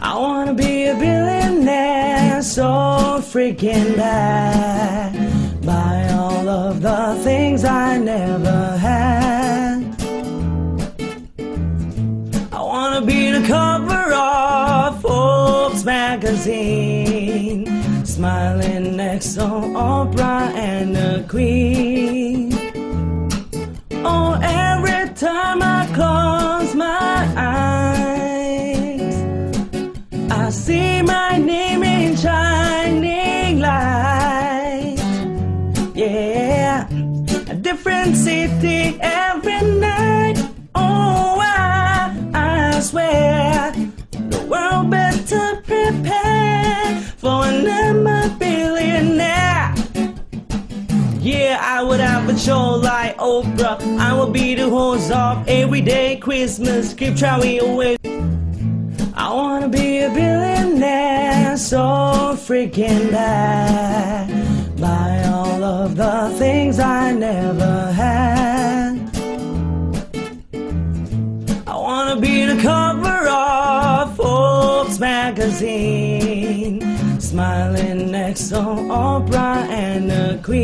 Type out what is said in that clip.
I wanna be a billionaire, so freaking bad. Buy all of the things I never had. I wanna be the cover of Forbes magazine, smiling next to Oprah and the Queen. Oh, every time I close my eyes, I see my name in shining light. Yeah, a different city every night. Oh, I swear the world better prepare for another billionaire. Yeah, I would have a show like Oprah. I would be the host of Everyday Christmas. Keep traveling away. I wanna be a billionaire, so freaking bad. Buy all of the things I never had. I wanna be the cover of Forbes magazine, smiling next to Oprah and the Queen.